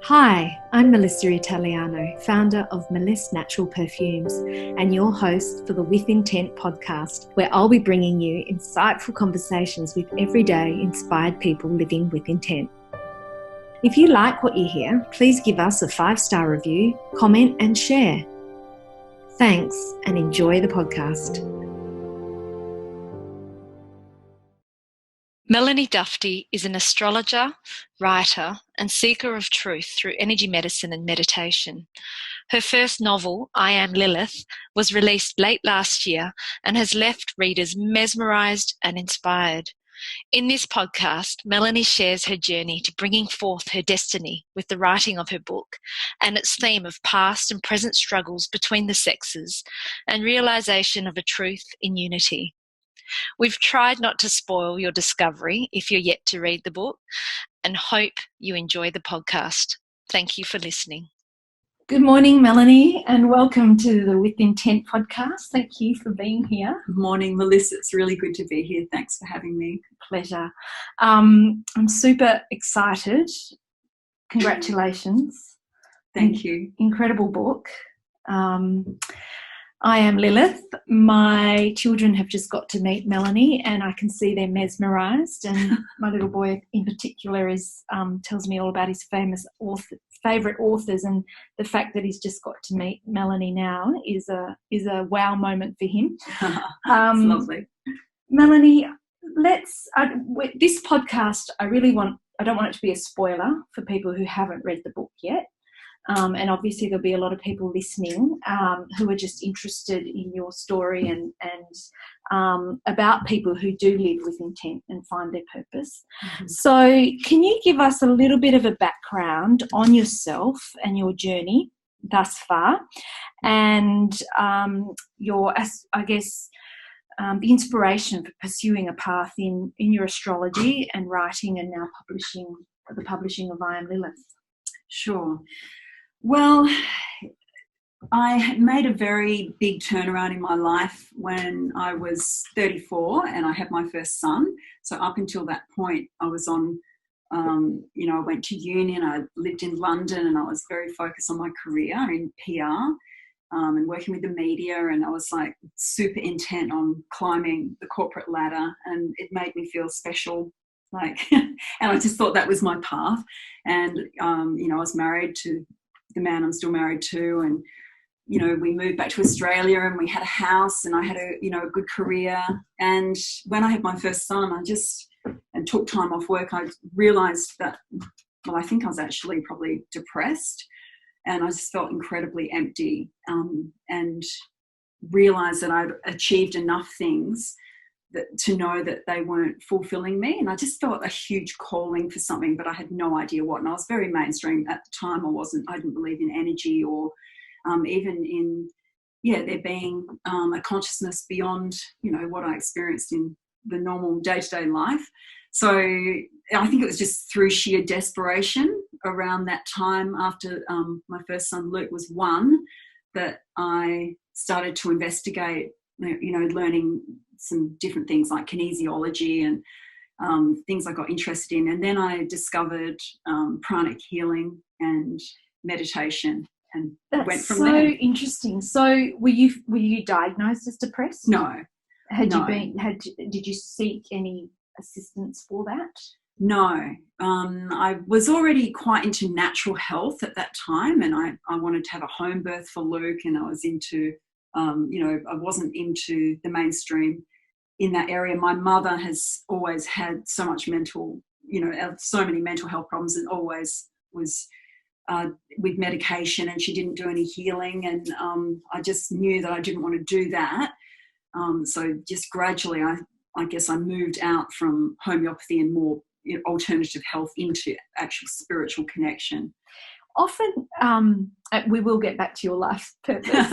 Hi, I'm Melissa Italiano, founder of Melis Natural Perfumes, and your host for the With Intent podcast, where I'll be bringing you insightful conversations with everyday inspired people living with intent. If you like what you hear, please give us a 5-star review, comment and share. Thanks and enjoy the podcast. Melanie Duffy is an astrologer, writer, and seeker of truth through energy medicine and meditation. Her first novel, I Am Lilith, was released late last year and has left readers mesmerised and inspired. In this podcast, Melanie shares her journey to bringing forth her destiny with the writing of her book and its theme of past and present struggles between the sexes and realisation of a truth in unity. We've tried not to spoil your discovery if you're yet to read the book, and hope you enjoy the podcast. Thank you for listening. Good morning, Melanie, and welcome to the With Intent podcast. Thank you for being here. Good morning, Melissa. It's really good to be here. Thanks for having me. Pleasure. I'm super excited. Congratulations. Thank you. Incredible book. I Am Lilith. My children have just got to meet Melanie and I can see they're mesmerised, and my little boy in particular is tells me all about his favourite authors, and the fact that he's just got to meet Melanie now is a wow moment for him. It's lovely. Melanie, this podcast, I don't want it to be a spoiler for people who haven't read the book yet. And obviously there'll be a lot of people listening who are just interested in your story and about people who do live with intent and find their purpose. Mm-hmm. So can you give us a little bit of a background on yourself and your journey thus far, and the inspiration for pursuing a path in your astrology and writing and now the publishing of I Am Lilith? Sure. Well, I made a very big turnaround in my life when I was 34 and I had my first son. So up until that point, I was on, I went to uni and I lived in London and I was very focused on my career in PR and working with the media, and I was like super intent on climbing the corporate ladder, and it made me feel special. And I just thought that was my path. And, I was married to the man I'm still married to, and we moved back to Australia and we had a house and I had a good career. And when I had my first son, and took time off work, I realized that, I think I was actually probably depressed, and I just felt incredibly empty, and realized that I'd achieved enough things to know that they weren't fulfilling me. And I just felt a huge calling for something, but I had no idea what. And I was very mainstream at the time. I didn't believe in energy or even in, there being a consciousness beyond, what I experienced in the normal day-to-day life. So I think it was just through sheer desperation around that time after my first son, Luke, was 1, that I started to investigate, learning some different things like kinesiology and things I got interested in. And then I discovered pranic healing and meditation, and went from there. That's so interesting. So were you diagnosed as depressed? No. Did you seek any assistance for that? No. I was already quite into natural health at that time, and I wanted to have a home birth for Luke, and I was into I wasn't into the mainstream in that area. My mother has always had so much so many mental health problems, and always was with medication, and she didn't do any healing. And I just knew that I didn't want to do that. So just gradually, I guess I moved out from homeopathy and more alternative health into actual spiritual connection. Often, we will get back to your life purpose,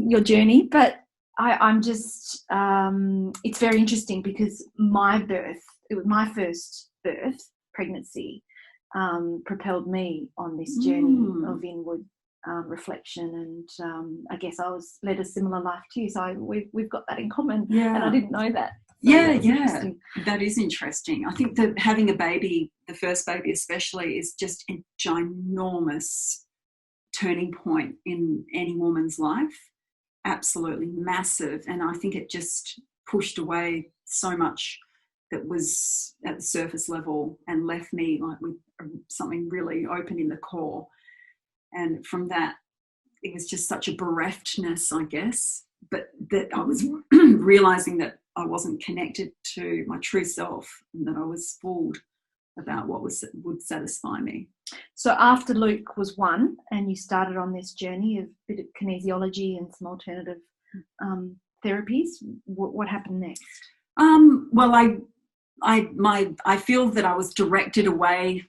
your journey, but I'm just, it's very interesting because my first birth, pregnancy, propelled me on this journey of inward reflection, and I guess I was led a similar life to you, so we've got that in common. Yeah. And I didn't know that. So yeah, that is interesting. I think that having a baby, the first baby especially, is just a ginormous turning point in any woman's life. Absolutely massive. And I think it just pushed away so much that was at the surface level and left me like with something really open in the core. And from that, it was just such a bereftness, I guess, but that I was realizing that I wasn't connected to my true self, and that I was fooled about what would satisfy me. So after Luke was 1 and you started on this journey of a bit of kinesiology and some alternative therapies, what happened next? Well, I feel that I was directed away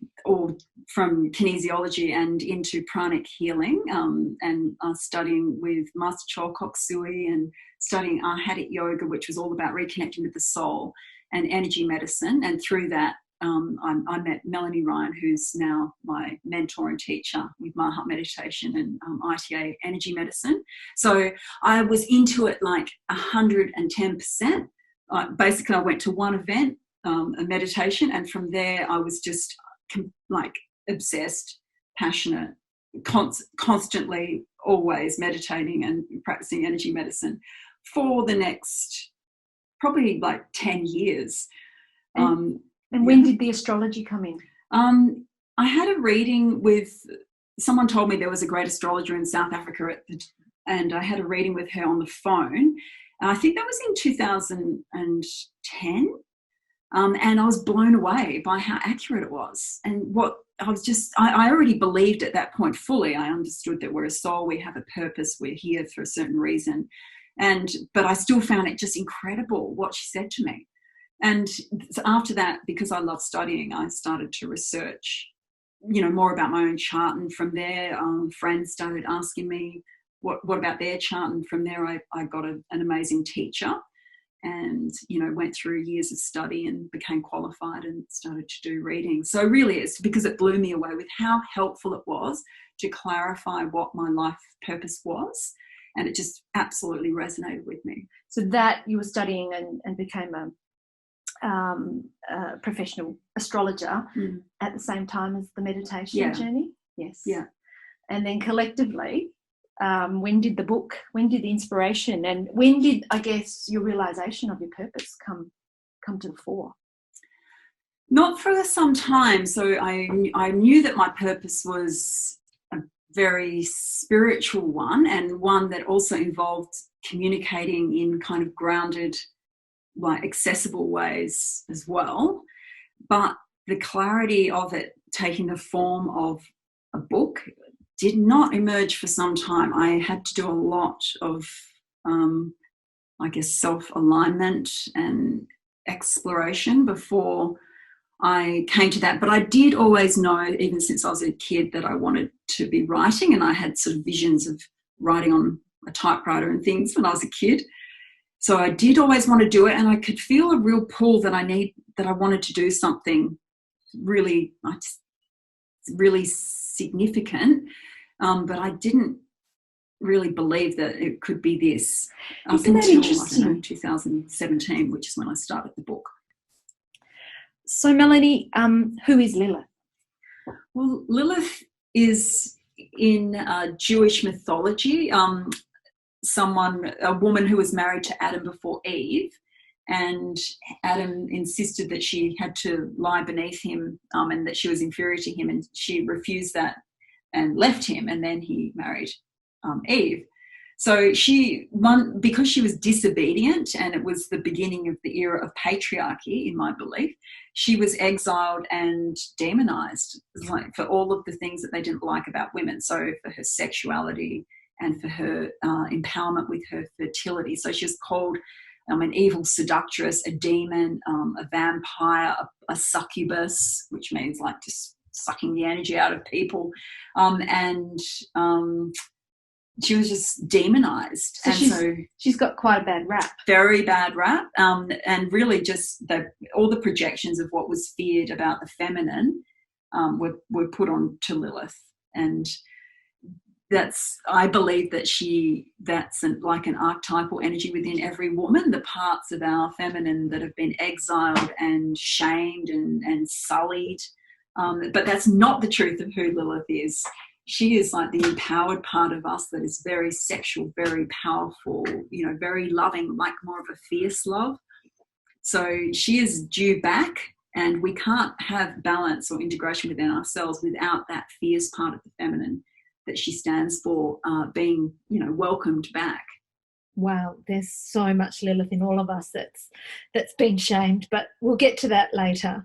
from kinesiology and into pranic healing, and studying with Master Cholkok Sui and studying Arhatic yoga, which was all about reconnecting with the soul, and energy medicine. And through that, I met Melanie Ryan, who's now my mentor and teacher with Mahat meditation and ITA energy medicine. So I was into it like 110%. Basically, I went to one event, a meditation, and from there I was just like obsessed, passionate, constantly, always meditating and practicing energy medicine for the next probably like 10 years. And when did the astrology come in? I had a reading with someone. Told me there was a great astrologer in South Africa, and I had a reading with her on the phone. I think that was in 2010. And I was blown away by how accurate it was. And what I was just, I already believed at that point fully. I understood that we're a soul, we have a purpose, we're here for a certain reason. But I still found it just incredible what she said to me. And after that, because I love studying, I started to research, more about my own chart. And from there, friends started asking me what about their chart. And from there, I got an amazing teacher, and went through years of study and became qualified and started to do readings. So really it's because it blew me away with how helpful it was to clarify what my life purpose was, and it just absolutely resonated with me. So that you were studying and became a professional astrologer at the same time as the meditation journey? Yes. Yeah. And then collectively, when did the inspiration, and when did, I guess, your realization of your purpose come to the fore? Not for some time. So I knew that my purpose was a very spiritual one, and one that also involved communicating in kind of grounded, like accessible ways as well. But the clarity of it taking the form of a book did not emerge for some time. I had to do a lot of, self-alignment and exploration before I came to that. But I did always know, even since I was a kid, that I wanted to be writing, and I had sort of visions of writing on a typewriter and things when I was a kid. So I did always want to do it, and I could feel a real pull that I wanted to do something really significant, but I didn't really believe that it could be this up until 2017, which is when I started the book. So Melanie, who is Lilith? Well, Lilith is in Jewish mythology a woman who was married to Adam before Eve, and Adam insisted that she had to lie beneath him, and that she was inferior to him, and she refused that and left him, and then he married Eve. So because she was disobedient, and it was the beginning of the era of patriarchy, in my belief, she was exiled and demonized, like, for all of the things that they didn't like about women. So for her sexuality and for her empowerment with her fertility. So she was called an evil seductress, a demon, a vampire, a succubus, which means like just sucking the energy out of people. And she was just demonized. So she's got quite a bad rap. Very bad rap. And really just all the projections of what was feared about the feminine were put on to Lilith. And I believe that that's like an archetypal energy within every woman, the parts of our feminine that have been exiled and shamed and sullied. But that's not the truth of who Lilith is. She is like the empowered part of us that is very sexual, very powerful, very loving, like more of a fierce love. So she is due back, and we can't have balance or integration within ourselves without that fierce part of the feminine that she stands for being, welcomed back. Wow, there's so much Lilith in all of us that's been shamed, but we'll get to that later.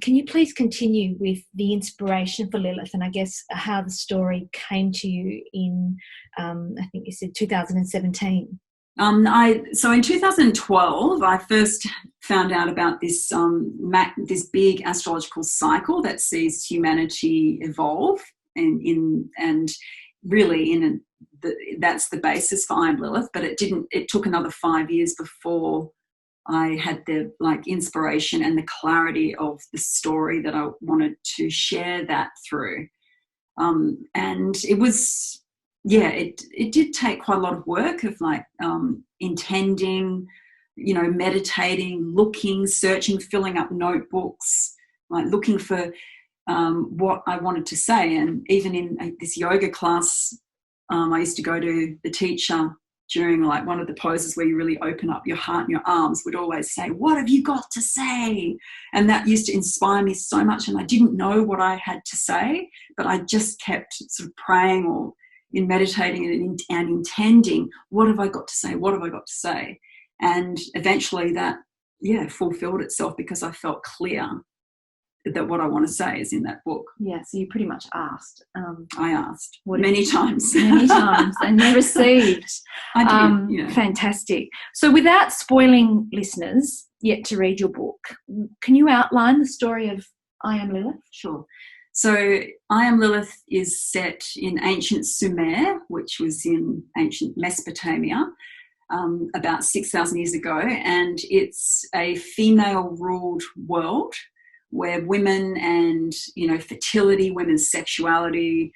Can you please continue with the inspiration for Lilith, and I guess how the story came to you in, I think you said 2017? So in 2012, I first found out about this this big astrological cycle that sees humanity evolve, and really that's the basis for I Am Lilith. But it took another 5 years before I had the inspiration and the clarity of the story that I wanted to share that through. And it was, it did take quite a lot of work of intending, meditating, looking, searching, filling up notebooks, looking for what I wanted to say. And even in this yoga class, I used to go to the teacher during one of the poses where you really open up your heart and your arms, would always say, "What have you got to say?" And that used to inspire me so much. And I didn't know what I had to say, but I just kept sort of praying or in meditating and intending, what have I got to say? What have I got to say? And eventually that, fulfilled itself, because I felt clear that what I want to say is in that book. Yeah, so you pretty much asked. I asked many times. Many times, and you received. I did, Fantastic. So without spoiling listeners yet to read your book, can you outline the story of I Am Lilith? Sure. So I Am Lilith is set in ancient Sumer, which was in ancient Mesopotamia, about 6,000 years ago, and it's a female-ruled world where women and, fertility, women's sexuality,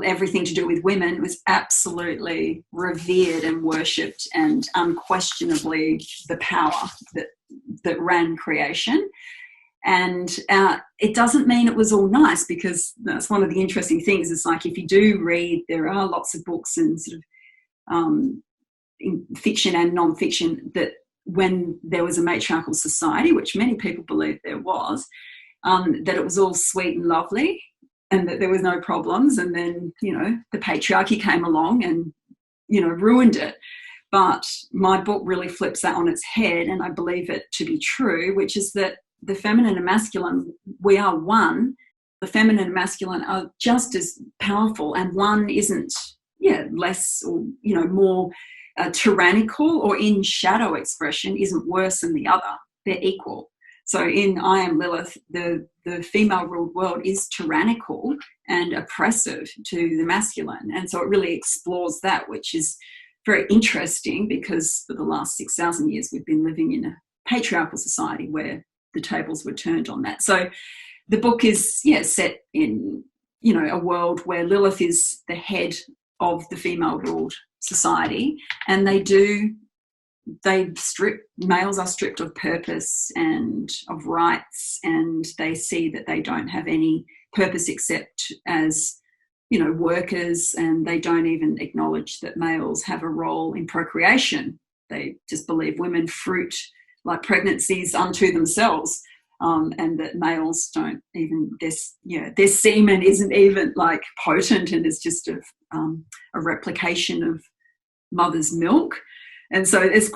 everything to do with women was absolutely revered and worshipped, and unquestionably the power that ran creation. And it doesn't mean it was all nice, because that's one of the interesting things. It's if you do read, there are lots of books and sort of in fiction and non-fiction that when there was a matriarchal society, which many people believe there was, that it was all sweet and lovely and that there was no problems. And then, the patriarchy came along and, ruined it. But my book really flips that on its head, and I believe it to be true, which is that the feminine and masculine, we are one. The feminine and masculine are just as powerful, and one isn't, less or, more tyrannical, or in shadow expression isn't worse than the other. They're equal. So in I Am Lilith, the female-ruled world is tyrannical and oppressive to the masculine. And so it really explores that, which is very interesting, because for the last 6,000 years we've been living in a patriarchal society where the tables were turned on that. So the book is set in a world where Lilith is the head of the female-ruled society, and males are stripped of purpose and of rights, and they see that they don't have any purpose except as workers, and they don't even acknowledge that males have a role in procreation. They just believe women fruit like pregnancies unto themselves, and that males don't even, their semen isn't even potent, and it's just a replication of mother's milk. And so it's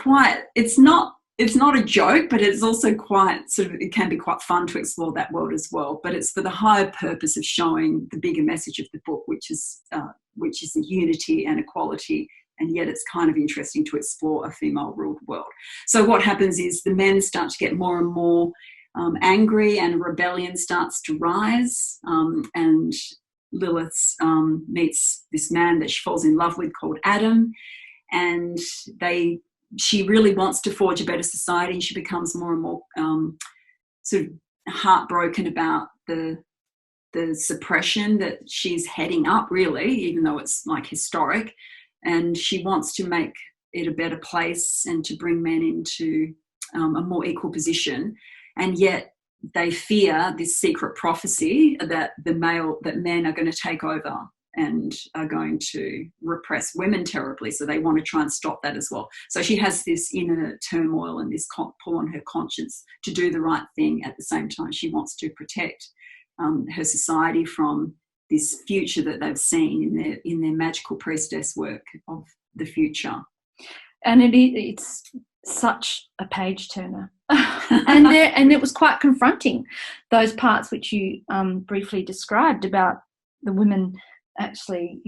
not a joke, but it's also quite it can be quite fun to explore that world as well. But it's for the higher purpose of showing the bigger message of the book, which is the unity and equality. And yet it's kind of interesting to explore a female-ruled world. So what happens is the men start to get more and more angry, and rebellion starts to rise. And Lilith meets this man that she falls in love with called Adam. And she really wants to forge a better society, and she becomes more and more sort of heartbroken about the the suppression that she's heading up, really, even though it's like historic, and she wants to make it a better place and to bring men into a more equal position. And yet they fear this secret prophecy that men are going to take over and are going to repress women terribly. So they want to try and stop that as well. So she has this inner turmoil and this pull on her conscience to do the right thing. At the same time, she wants to protect her society from this future that they've seen in their magical priestess work of the future. And it's such a page turner. and it was quite confronting, those parts which you briefly described about the women actually,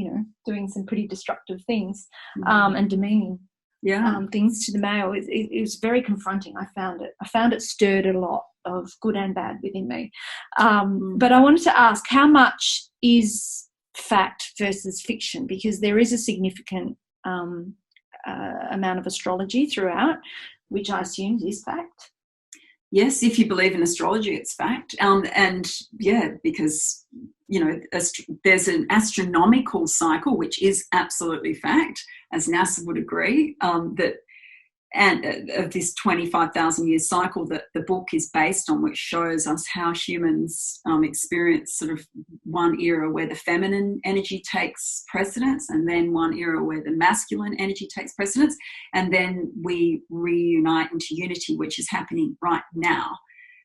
doing some pretty destructive things and demeaning things to the male. It was very confronting. I found it stirred a lot of good and bad within me. But I wanted to ask, how much is fact versus fiction? Because there is a significant amount of astrology throughout, which I assume is fact. Yes, if you believe in astrology, it's fact. Because, there's an astronomical cycle, which is absolutely fact, as NASA would agree, of this 25,000 year cycle that the book is based on, which shows us how humans experience sort of one era where the feminine energy takes precedence, and then one era where the masculine energy takes precedence, and then we reunite into unity, which is happening right now.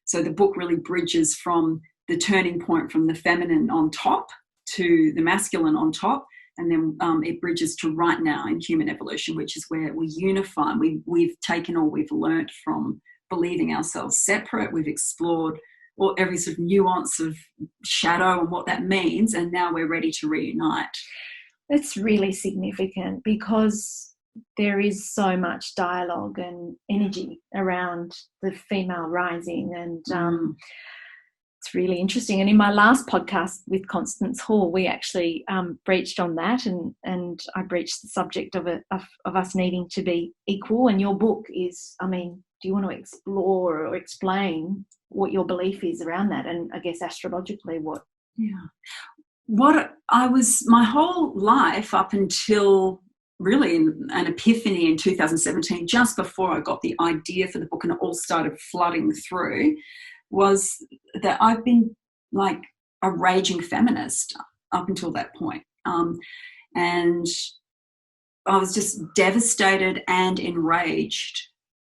So the book really bridges from the turning point from the feminine on top to the masculine on top, and then it bridges to right now in human evolution, which is where we unify. We've taken all we've learnt from believing ourselves separate. We've explored every sort of nuance of shadow and what that means, and now we're ready to reunite. That's really significant, because there is so much dialogue and energy around the female rising, and it's really interesting. And in my last podcast with Constance Hall, we actually breached on that, and I breached the subject of us needing to be equal. And your book is, do you want to explore or explain what your belief is around that? And I guess astrologically, what? Yeah. My whole life up until really an epiphany in 2017, just before I got the idea for the book and it all started flooding through, was that I've been like a raging feminist up until that point. And I was just devastated and enraged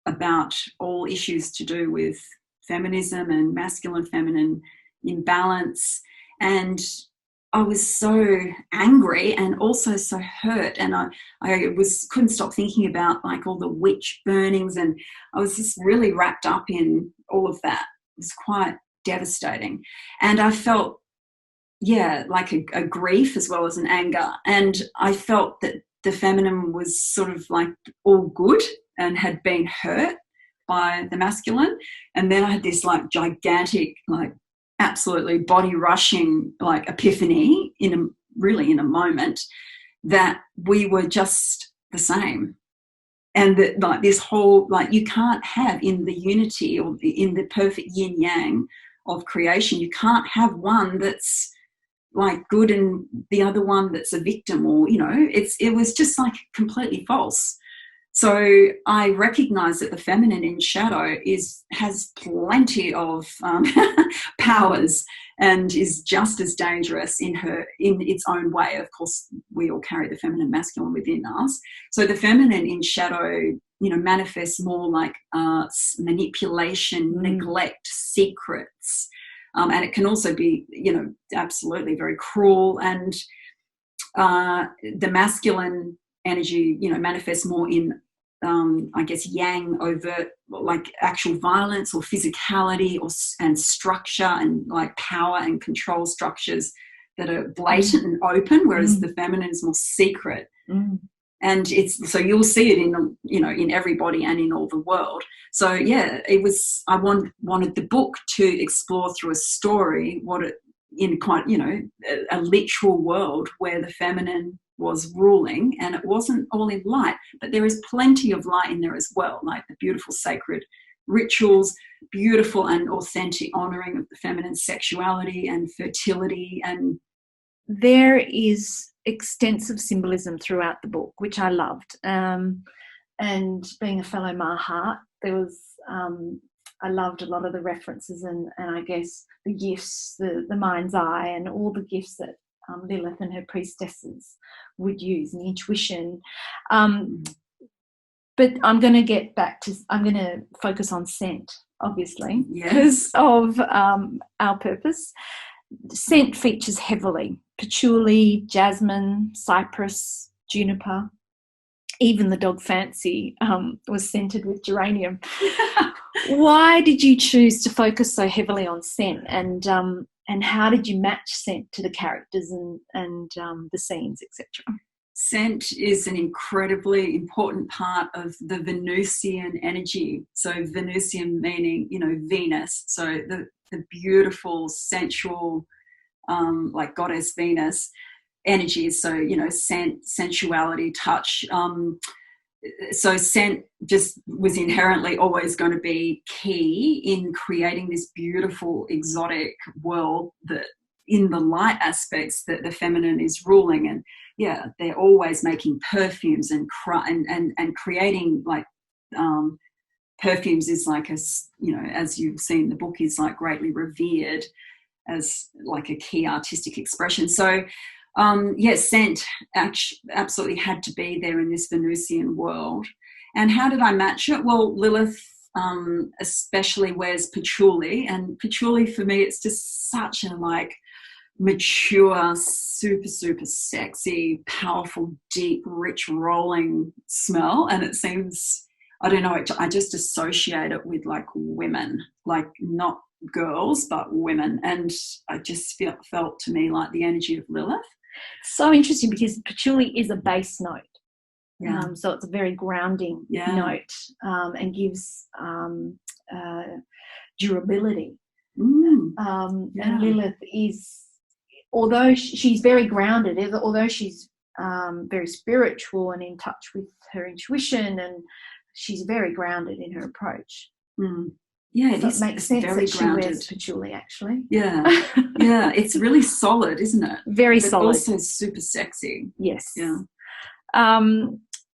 about all issues to do with feminism and masculine-feminine imbalance. And I was so angry and also so hurt, and I couldn't stop thinking about like all the witch burnings, and I was just really wrapped up in all of that. It was quite devastating, and I felt like a grief as well as an anger, and I felt that the feminine was sort of like all good and had been hurt by the masculine. And then I had this like gigantic, like absolutely body rushing like epiphany in a moment that we were just the same. And that like this whole, like you can't have in the unity or in the perfect yin yang of creation, you can't have one that's like good and the other one that's a victim, or, it was just like completely false. So I recognize that the feminine in shadow has plenty of powers and is just as dangerous in its own way. Of course, we all carry the feminine masculine within us. So the feminine in shadow, manifests more like manipulation, neglect, secrets. And it can also be, absolutely very cruel. And the masculine energy, manifests more in, yang, overt, like actual violence or physicality and structure and like power and control structures that are blatant and open, whereas the feminine is more secret. And so you'll see it in everybody and in all the world. So I wanted the book to explore through a story in quite, a literal world where the feminine was ruling, and it wasn't all in light, but there is plenty of light in there as well, like the beautiful sacred rituals, beautiful and authentic honouring of the feminine sexuality and fertility. And there is extensive symbolism throughout the book, which I loved. And being a fellow Mahat, there was I loved a lot of the references and I guess the gifts, the mind's eye, and all the gifts that Lilith and her priestesses would use, and the intuition. But I'm going to focus on scent, obviously, because of our purpose. Scent features heavily: patchouli, jasmine, cypress, juniper. Even the dog Fancy was scented with geranium. Why did you choose to focus so heavily on scent, and how did you match scent to the characters and the scenes, etc.? Scent is an incredibly important part of the Venusian energy. So Venusian meaning, Venus. So the beautiful, sensual, like goddess Venus energies. So, scent, sensuality, touch. So scent just was inherently always going to be key in creating this beautiful, exotic world that in the light aspects that the feminine is ruling. And they're always making perfumes and creating like perfumes is like as you've seen, the book is like greatly revered as like a key artistic expression. So scent absolutely had to be there in this Venusian world. And how did I match it? Well, Lilith especially wears patchouli, and patchouli for me, it's just such a like mature, super, super sexy, powerful, deep, rich, rolling smell. And it seems, I don't know, I just associate it with like women, like not girls, but women. And I just felt to me like the energy of Lilith. So interesting, because patchouli is a bass note. So it's a very grounding note, and gives durability. And Lilith is, although she's very grounded, although she's very spiritual and in touch with her intuition, and she's very grounded in her approach. Yeah, so it makes sense that she wears patchouli, actually. Yeah, it's really solid, isn't it? Very but solid. Also super sexy. Yes. Yeah.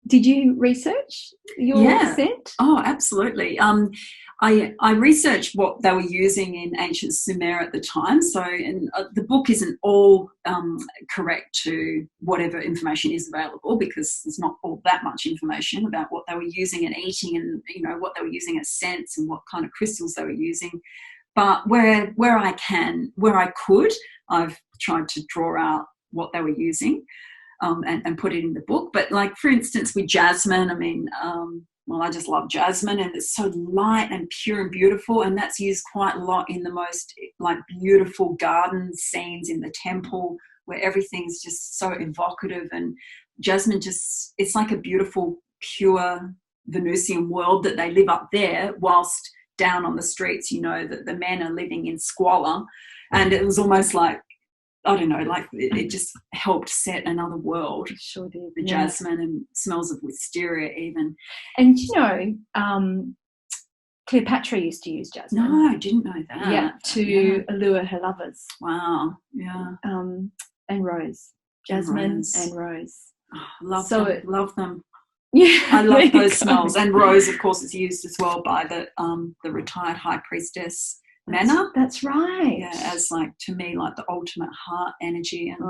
Did you research your scent? Oh, absolutely. I researched what they were using in ancient Sumer at the time. So the book isn't all correct to whatever information is available, because there's not all that much information about what they were using and eating, and what they were using as scents and what kind of crystals they were using. But where I could, I've tried to draw out what they were using. And put it in the book. But like, for instance, with jasmine, I mean, I just love jasmine, and it's so light and pure and beautiful, and that's used quite a lot in the most like beautiful garden scenes in the temple, where everything's just so evocative. And jasmine it's like a beautiful, pure Venusian world that they live up there, whilst down on the streets, that the men are living in squalor. And it was almost like, I don't know, like it just helped set another world. It sure did. The jasmine and smells of wisteria even. And Cleopatra used to use jasmine. No, I didn't know that. Yeah, to allure her lovers. Wow, yeah. And rose. Jasmine and rose. Oh, love them. Yeah, I love those smells. And rose, of course, is used as well by the retired high priestess. Manna. That's right. Yeah, as like, to me, like the ultimate heart energy and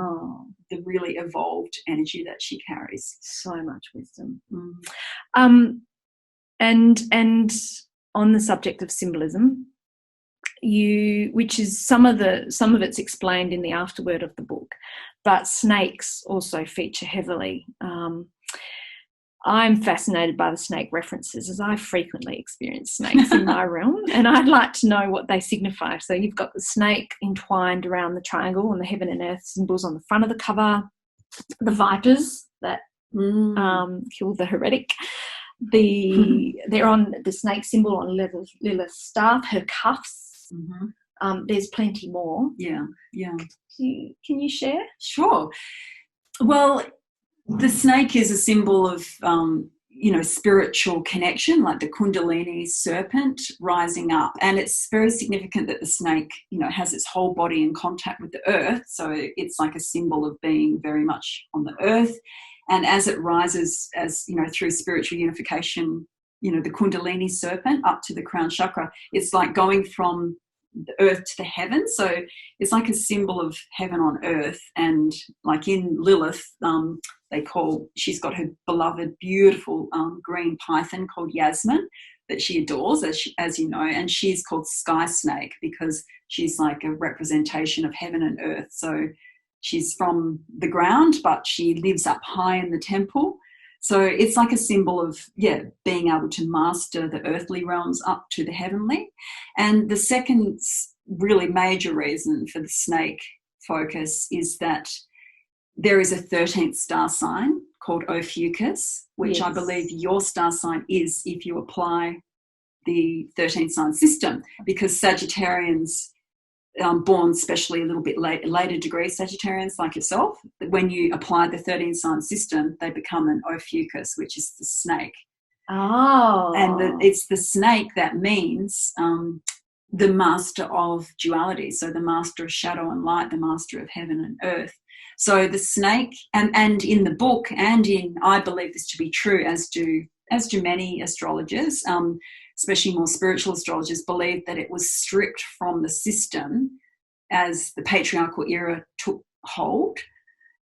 the really evolved energy that she carries. So much wisdom. And on the subject of symbolism, which is some of it's explained in the afterword of the book, but snakes also feature heavily. I'm fascinated by the snake references, as I frequently experience snakes in my realm, and I'd like to know what they signify. So you've got the snake entwined around the triangle and the heaven and earth symbols on the front of the cover, the vipers that kill the heretic. They're on the snake symbol on Lilith's staff, her cuffs. There's plenty more. Yeah. Can you share? Sure. Well, the snake is a symbol of, spiritual connection, like the Kundalini serpent rising up. And it's very significant that the snake, has its whole body in contact with the earth. So it's like a symbol of being very much on the earth. And as it rises, through spiritual unification, the Kundalini serpent up to the crown chakra, it's like going from the earth to the heavens. So it's like a symbol of heaven on earth. And like in Lilith, she's got her beloved, beautiful green python called Yasmin that she adores, as you know, and she's called Sky Snake because she's like a representation of heaven and earth. So she's from the ground, but she lives up high in the temple. So it's like a symbol of, being able to master the earthly realms up to the heavenly. And the second really major reason for the snake focus is that there is a 13th star sign called Ophiuchus, which I believe your star sign is if you apply the 13th sign system, because Sagittarians, born especially a little bit later degree Sagittarians like yourself, when you apply the 13 sign system, they become an Ophiuchus, which is the snake. Oh. And it's the snake that means the master of duality. So the master of shadow and light, the master of heaven and earth. So the snake, and in the book, and I believe this to be true, as do many astrologers, especially more spiritual astrologers, believe that it was stripped from the system as the patriarchal era took hold,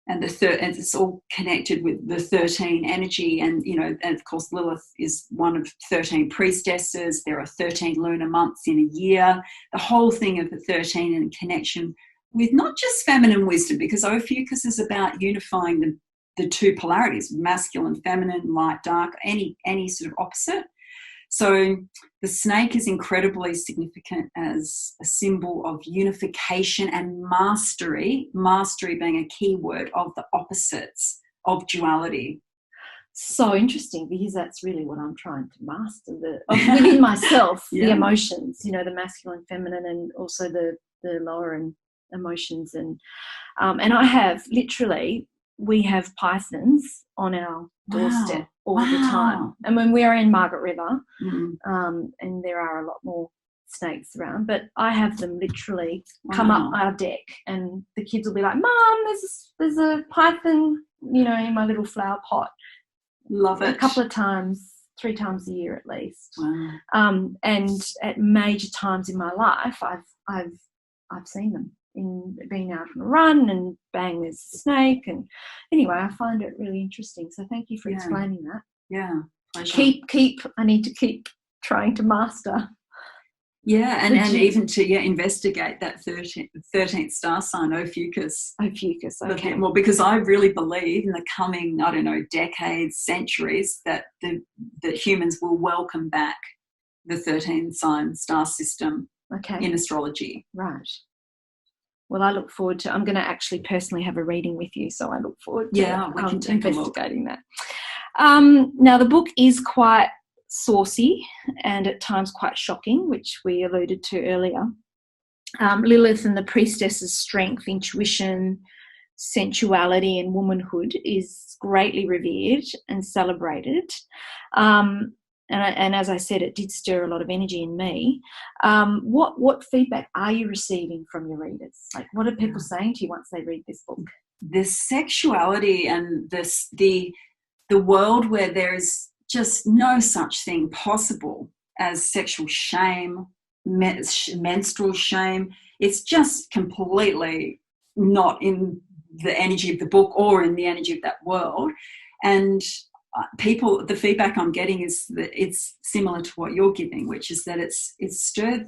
and and it's all connected with the 13 energy, and and of course Lilith is one of 13 priestesses. There are 13 lunar months in a year. The whole thing of the 13 and connection with not just feminine wisdom, because Ophiuchus is about unifying the two polarities, masculine, feminine, light, dark, any sort of opposite. So the snake is incredibly significant as a symbol of unification and mastery being a key word of the opposites of duality. So interesting, because that's really what I'm trying to master, within myself, the emotions, the masculine, feminine, and also the lower and emotions. And I have we have pythons on our doorstep all the time. And when we're in Margaret River, and there are a lot more snakes around, but I have them literally come up our deck, and the kids will be like, "Mom, there's a python, in my little flower pot." Love it. A couple of times, 3 times a year at least. Wow. And at major times in my life, I've seen them. In being out on a run, and bang, there's a snake. And anyway, I find it really interesting. So thank you for explaining that. Yeah. I need to keep trying to master. Yeah, and even to investigate that 13th star sign, Ophiuchus. Ophiuchus, okay. Well, because I really believe in the coming, decades, centuries, that humans will welcome back the 13 sign star system in astrology. Right. Well, I look forward to, I'm going to actually personally have a reading with you, so I look forward to investigating that. Now, the book is quite saucy and at times quite shocking, which we alluded to earlier. Lilith and the priestess's strength, intuition, sensuality and womanhood is greatly revered and celebrated. And as I said, it did stir a lot of energy in me. What feedback are you receiving from your readers? Like, what are people saying to you once they read this book? The sexuality and the world where there is just no such thing possible as sexual shame, menstrual shame. It's just completely not in the energy of the book or in the energy of that world. And the feedback I'm getting is that it's similar to what you're giving, which is that it's stirred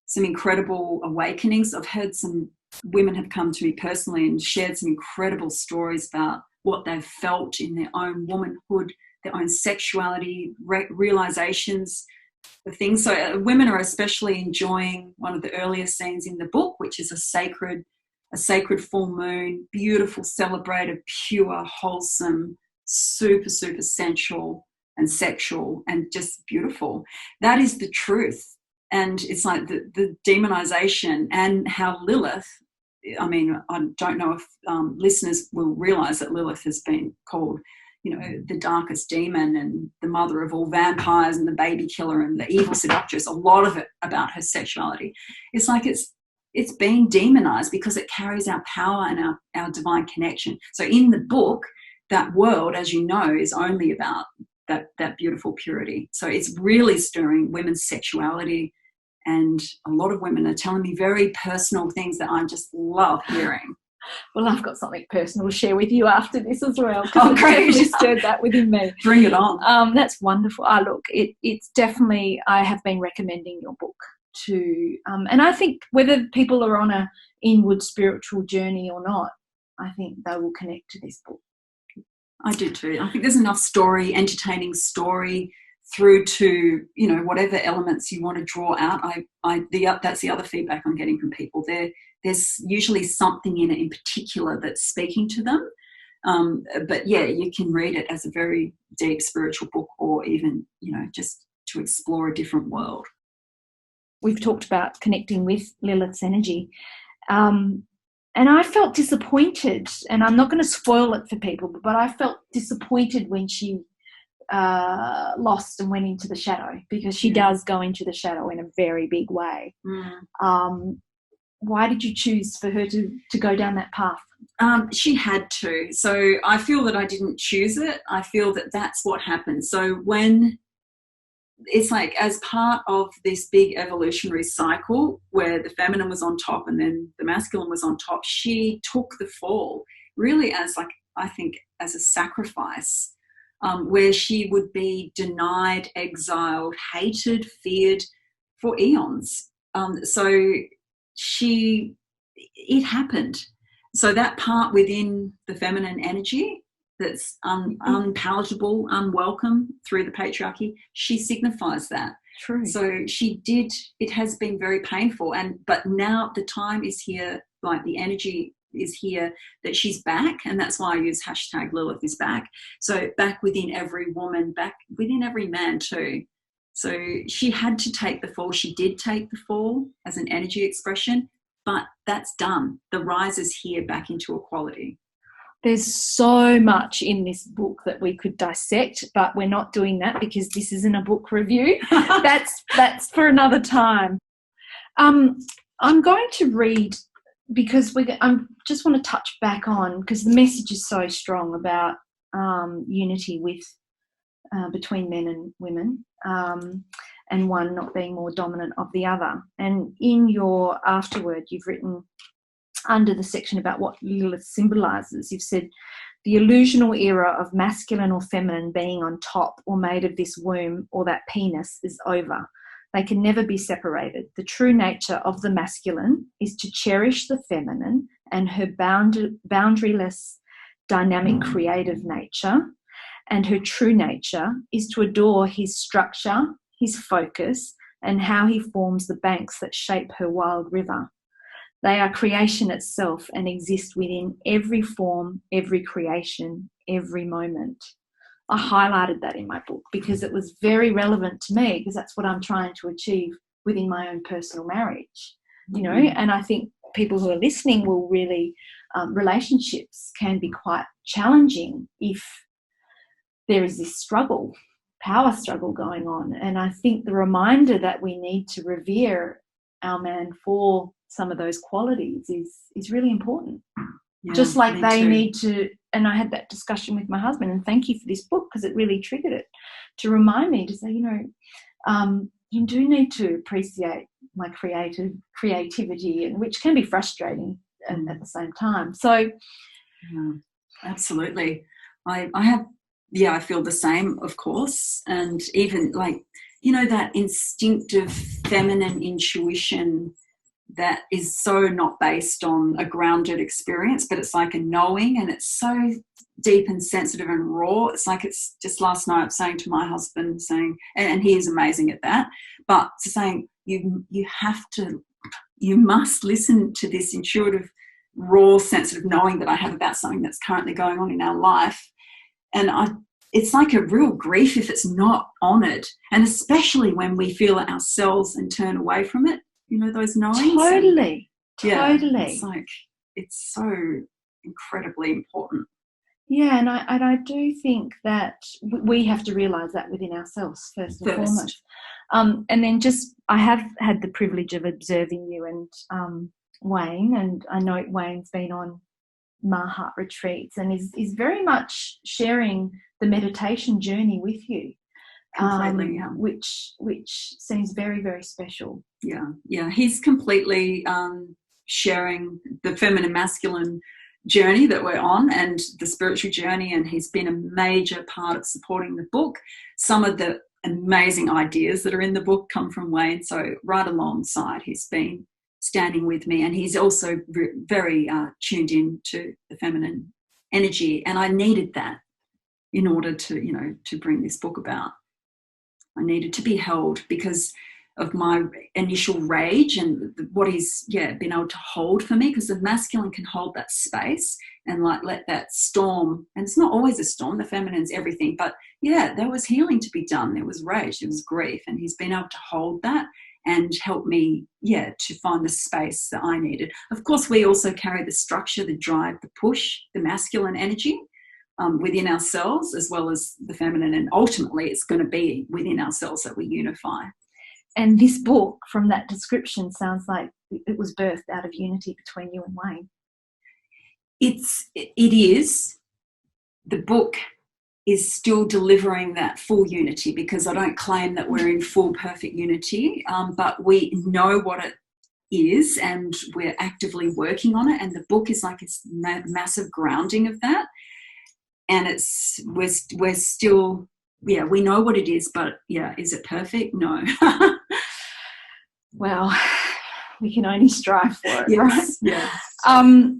some incredible awakenings. I've heard some women have come to me personally and shared some incredible stories about what they've felt in their own womanhood, their own sexuality, realizations of things. So women are especially enjoying one of the earlier scenes in the book, which is a sacred full moon, beautiful, celebrated, pure, wholesome, super, super sensual and sexual and just beautiful. That is the truth. And it's like the demonization, and how Lilith, I mean, I don't know if listeners will realize that Lilith has been called the darkest demon and the mother of all vampires and the baby killer and the evil seductress, a lot of it about her sexuality. It's like it's being demonized because it carries our power and our divine connection. So in the book, that world, as you know, is only about that beautiful purity. So it's really stirring women's sexuality, and a lot of women are telling me very personal things that I just love hearing. Well, I've got something personal to share with you after this as well. Oh, great. It just stirred that within me. Bring it on. That's wonderful. Look, it's definitely, I have been recommending your book to, and I think whether people are on a inward spiritual journey or not, I think they will connect to this book. I do too. I think there's enough entertaining story through to, whatever elements you want to draw out. That's the other feedback I'm getting from people. There's usually something in it in particular that's speaking to them. But yeah, you can read it as a very deep spiritual book, or even, just to explore a different world. We've talked about connecting with Lilith's energy. And I felt disappointed, and I'm not going to spoil it for people, but I felt disappointed when she lost and went into the shadow, because she does go into the shadow in a very big way. Why did you choose for her to go down that path? She had to. So I feel that I didn't choose it. I feel that that's what happened. So when it's like, as part of this big evolutionary cycle where the feminine was on top and then the masculine was on top, she took the fall really as, like, I think, as a sacrifice, where she would be denied, exiled, hated, feared for eons. So it happened. So that part within the feminine energy that's unpalatable, unwelcome through the patriarchy, she signifies that. True. So it has been very painful, but now the time is here, like the energy is here, that she's back, and that's why I use #Lilith is back. So back within every woman, back within every man too. So she had to take the fall. She did take the fall as an energy expression, but that's done. The rise is here back into equality. There's so much in this book that we could dissect, but we're not doing that because this isn't a book review. That's for another time. I'm going to read, because I just want to touch back on, because the message is so strong about unity between men and women, and one not being more dominant of the other. And in your afterword, you've written, under the section about what Lilith symbolises, you've said, the illusional era of masculine or feminine being on top or made of this womb or that penis is over. They can never be separated. The true nature of the masculine is to cherish the feminine and her boundaryless, dynamic, creative nature, and her true nature is to adore his structure, his focus, and how he forms the banks that shape her wild river. They are creation itself and exist within every form, every creation, every moment. I highlighted that in my book because it was very relevant to me, because that's what I'm trying to achieve within my own personal marriage, and I think people who are listening will really, relationships can be quite challenging if there is this power struggle going on. And I think the reminder that we need to revere our man for some of those qualities is really important. Yeah, just like they too. Need to, and I had that discussion with my husband, and thank you for this book because it really triggered it to remind me to say, you do need to appreciate my creativity, and which can be frustrating at the same time. So yeah, absolutely. I feel the same, of course. And even that instinctive feminine intuition that is so not based on a grounded experience, but it's like a knowing, and it's so deep and sensitive and raw. It's like, it's just last night saying to my husband, and he is amazing at that, but saying you must listen to this intuitive, raw, sensitive knowing that I have about something that's currently going on in our life. And it's like a real grief if it's not honoured, and especially when we feel it ourselves and turn away from it. Those knowings. Totally. It's like, it's so incredibly important. Yeah, and I do think that we have to realise that within ourselves first and foremost. And then I have had the privilege of observing you and Wayne, and I know Wayne's been on Mahat retreats and is very much sharing the meditation journey with you. Completely, yeah. Which seems very, very special. Yeah. He's completely sharing the feminine masculine journey that we're on and the spiritual journey, and he's been a major part of supporting the book. Some of the amazing ideas that are in the book come from Wayne, so right alongside he's been standing with me, and he's also very tuned in to the feminine energy, and I needed that in order to bring this book about. I needed to be held because of my initial rage and what he's been able to hold for me, because the masculine can hold that space and let that storm, and it's not always a storm, the feminine's everything, but there was healing to be done, there was rage, there was grief, and he's been able to hold that and help me to find the space that I needed. Of course, we also carry the structure, the drive, the push, the masculine energy within ourselves as well as the feminine, and ultimately it's going to be within ourselves that we unify. And this book, from that description, sounds like it was birthed out of unity between you and Wayne. It is. The book is still delivering that full unity, because I don't claim that we're in full perfect unity, but we know what it is and we're actively working on it, and the book is like it's massive grounding of that, and we're still we know what it is, but is it perfect? No. Well, we can only strive for it. Yes, right? yes.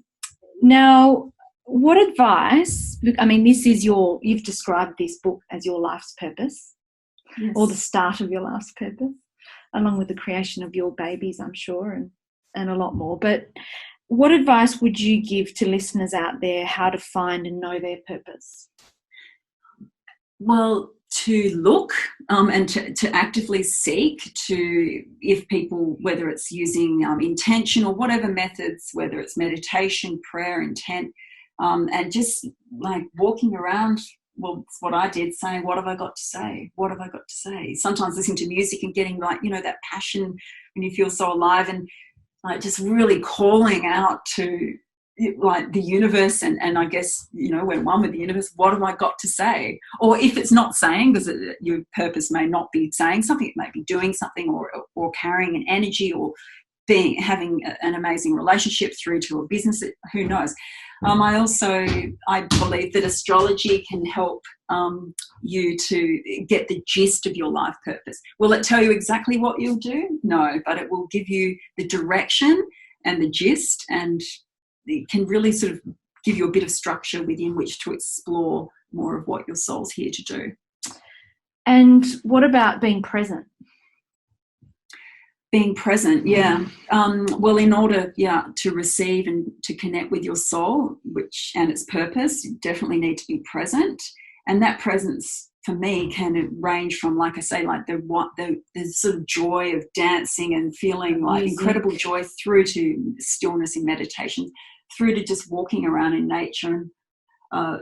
Now, what advice, I mean, you've described this book as your life's purpose, yes, or the start of your life's purpose, along with the creation of your babies, I'm sure, and a lot more. But what advice would you give to listeners out there how to find and know their purpose? Well, to look and to actively seek, if people, whether it's using intention or whatever methods, whether it's meditation, prayer, intent, and just like walking around, well, it's what I did, saying, what have I got to say? What have I got to say? Sometimes listening to music and getting that passion when you feel so alive, and like just really calling out to like the universe, and I guess we're one with the universe. What have I got to say? Or if it's not saying, because your purpose may not be saying something, it may be doing something, or carrying an energy, or having an amazing relationship through to a business. Who knows? I believe that astrology can help you to get the gist of your life purpose. Will it tell you exactly what you'll do? No, but it will give you the direction and the gist, and it can really sort of give you a bit of structure within which to explore more of what your soul's here to do. And what about being present? Being present, well, in order, to receive and to connect with your soul, and its purpose, you definitely need to be present. And that presence, for me, can range from, like I say, like the sort of joy of dancing and feeling like incredible joy, through to stillness in meditation, through to just walking around in nature. And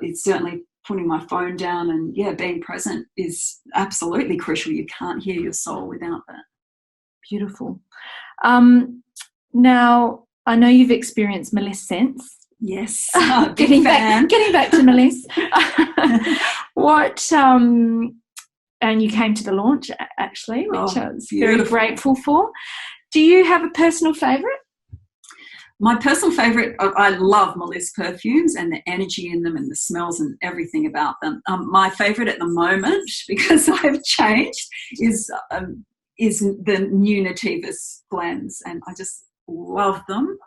it's certainly putting my phone down, and being present is absolutely crucial. You can't hear your soul without that. Beautiful. Now, I know you've experienced Melis Sense. Yes. Getting back to Melis. And you came to the launch, actually, which I was very grateful for. Do you have a personal favourite? My personal favourite, I love Melis perfumes and the energy in them and the smells and everything about them. My favourite at the moment, because I've changed, is the new Nativas blends, and I just love them,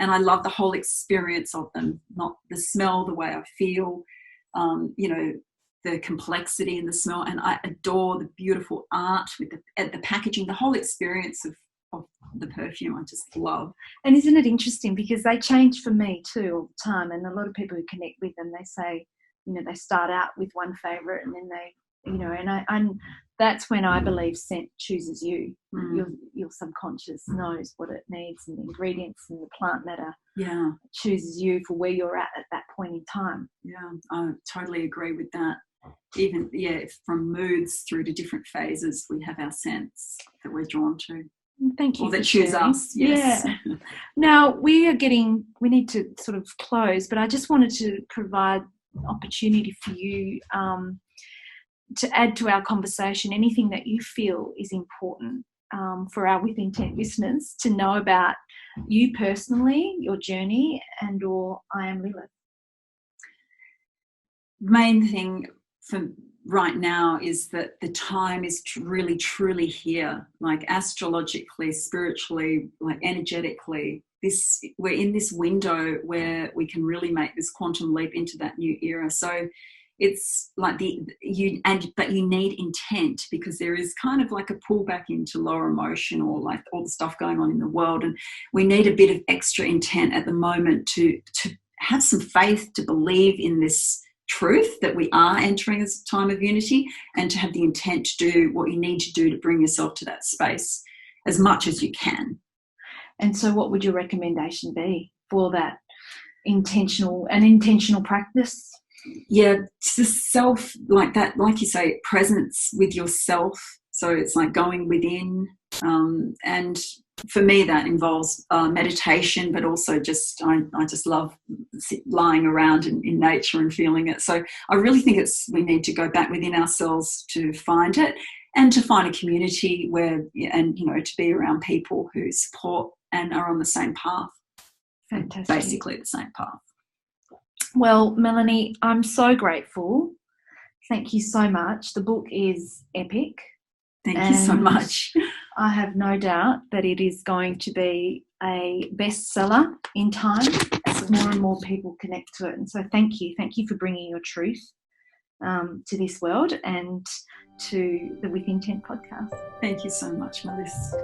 and I love the whole experience of them, not the smell, the way I feel, the complexity in the smell, and I adore the beautiful art with the packaging, the whole experience of the perfume I just love. And isn't it interesting, because they change for me too all the time, and a lot of people who connect with them, they say, they start out with one favourite and then they and that's when I believe scent chooses you. Your subconscious knows what it needs, and the ingredients and the plant matter chooses you for where you're at that point in time. Yeah, I totally agree with that. Even, from moods through to different phases, we have our scents that we're drawn to. Thank you. Or that choose us, yes. Yeah. Now, we need to sort of close, but I just wanted to provide opportunity for you to add to our conversation anything that you feel is important for our With Intent listeners to know about you personally, your journey, and or I Am Lilith. Main thing for right now is that the time is really truly here, like astrologically, spiritually, like energetically. We're in this window where we can really make this quantum leap into that new era. So it's like but you need intent, because there is kind of like a pullback into lower emotion, or like all the stuff going on in the world, and we need a bit of extra intent at the moment to have some faith, to believe in this truth that we are entering a time of unity, and to have the intent to do what you need to do to bring yourself to that space as much as you can. And so what would your recommendation be for that intentional practice? Yeah, just self, like that, like you say, presence with yourself. So it's like going within, and for me that involves meditation, but also just I just love lying around in nature and feeling it. So I really think we need to go back within ourselves to find it, and to find a community to be around people who support and are on the same path. Fantastic. Basically the same path. Well, Melanie, I'm so grateful. Thank you so much. The book is epic. Thank you so much. I have no doubt that it is going to be a bestseller in time as more and more people connect to it. And so thank you. Thank you for bringing your truth to this world and to the With Intent podcast. Thank you so much, Melis.